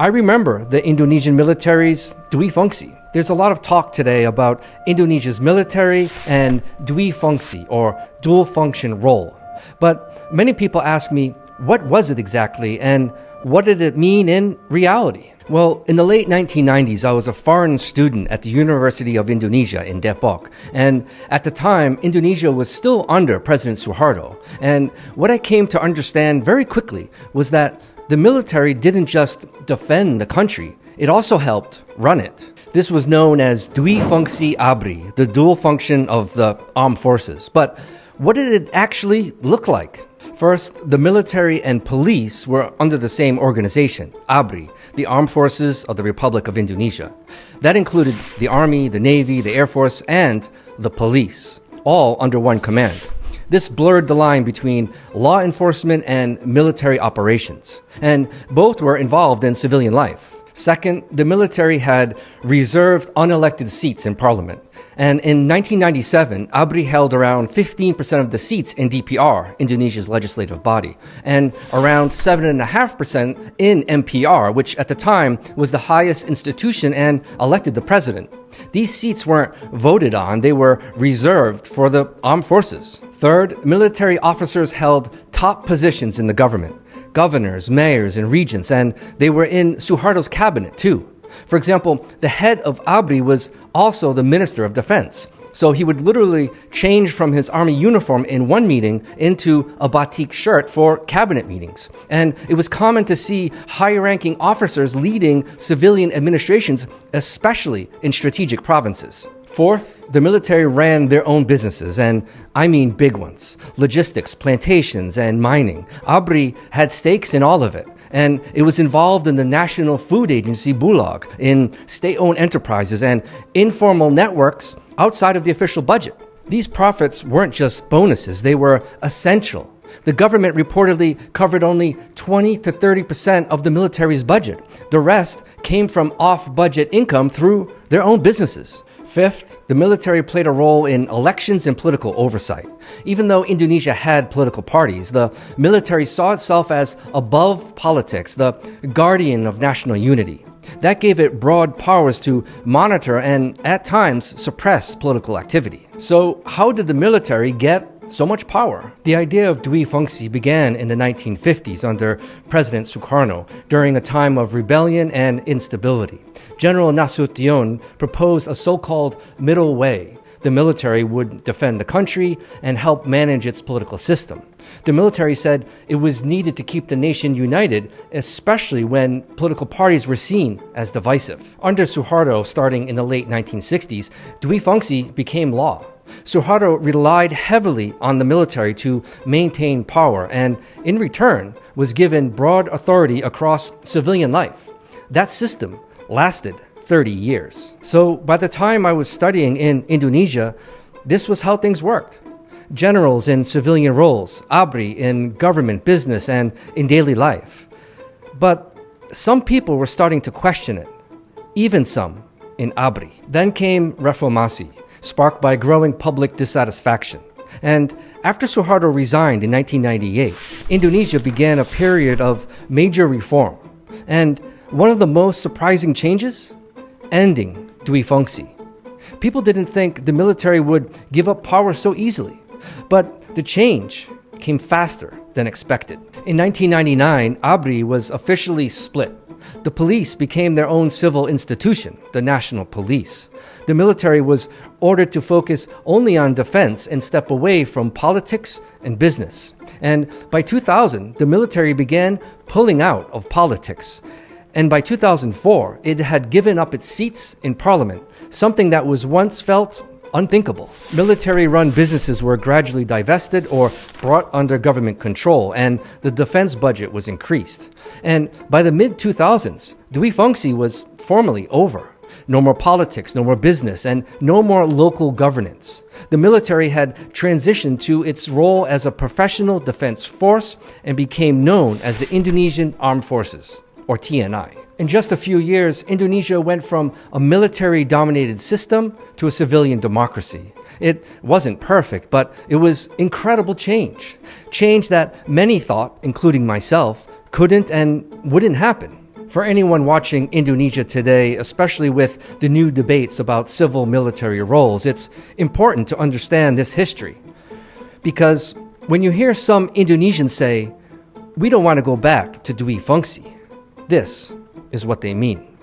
I remember the Indonesian military's Dwifungsi. There's a lot of talk today about Indonesia's military and Dwifungsi, or dual function role. But many people ask me, what was it exactly and what did it mean in reality? Well, in the late 1990s, I was a foreign student at the University of Indonesia in Depok. And at the time, Indonesia was still under President Suharto. And what I came to understand very quickly was that the military didn't just defend the country, it also helped run it. This was known as Dwifungsi ABRI, the dual function of the armed forces. But what did it actually look like? First, the military and police were under the same organization, ABRI, the Armed Forces of the Republic of Indonesia. That included the Army, the Navy, the Air Force, and the police, all under one command. This blurred the line between law enforcement and military operations, and both were involved in civilian life. Second, the military had reserved unelected seats in parliament. And in 1997, ABRI held around 15% of the seats in DPR, Indonesia's legislative body, and around 7.5% in MPR, which at the time was the highest institution and elected the president. These seats weren't voted on, they were reserved for the armed forces. Third, military officers held top positions in the government, governors, mayors, and regents, and they were in Suharto's cabinet too. For example, the head of ABRI was also the Minister of Defense. So he would literally change from his army uniform in one meeting into a batik shirt for cabinet meetings. And it was common to see high-ranking officers leading civilian administrations, especially in strategic provinces. Fourth, the military ran their own businesses, and I mean big ones. Logistics, plantations, and mining. ABRI had stakes in all of it, and it was involved in the National Food Agency Bulog, in state-owned enterprises, and informal networks outside of the official budget. These profits weren't just bonuses, they were essential. The government reportedly covered only 20 to 30% of the military's budget. The rest came from off-budget income through their own businesses. Fifth, the military played a role in elections and political oversight. Even though Indonesia had political parties, the military saw itself as above politics, the guardian of national unity. That gave it broad powers to monitor and, at times, suppress political activity. So, how did the military get so much power? The idea of Dwifungsi began in the 1950s under President Sukarno during a time of rebellion and instability. General Nasution proposed a so-called middle way. The military would defend the country and help manage its political system. The military said it was needed to keep the nation united, especially when political parties were seen as divisive. Under Suharto, starting in the late 1960s, Dwifungsi became law. Suharto relied heavily on the military to maintain power and, in return, was given broad authority across civilian life. That system lasted 30 years. So by the time I was studying in Indonesia, this was how things worked. Generals in civilian roles, ABRI in government, business, and in daily life. But some people were starting to question it, even some in ABRI. Then came Reformasi, sparked by growing public dissatisfaction. And after Suharto resigned in 1998, Indonesia began a period of major reform. And one of the most surprising changes? Ending Dwifungsi. People didn't think the military would give up power so easily, but the change came faster than expected. In 1999, ABRI was officially split. The police became their own civil institution, the National Police. The military was ordered to focus only on defense and step away from politics and business. And by 2000, the military began pulling out of politics. And by 2004, it had given up its seats in parliament, something that was once felt unthinkable. Military-run businesses were gradually divested or brought under government control, and the defense budget was increased. And by the mid-2000s, Dwifungsi was formally over. No more politics, no more business, and no more local governance. The military had transitioned to its role as a professional defense force and became known as the Indonesian Armed Forces, or TNI. In just a few years, Indonesia went from a military-dominated system to a civilian democracy. It wasn't perfect, but it was incredible change. Change that many thought, including myself, couldn't and wouldn't happen. For anyone watching Indonesia today, especially with the new debates about civil military roles, it's important to understand this history. Because when you hear some Indonesians say, "We don't want to go back to Dwifungsi," this is what they mean.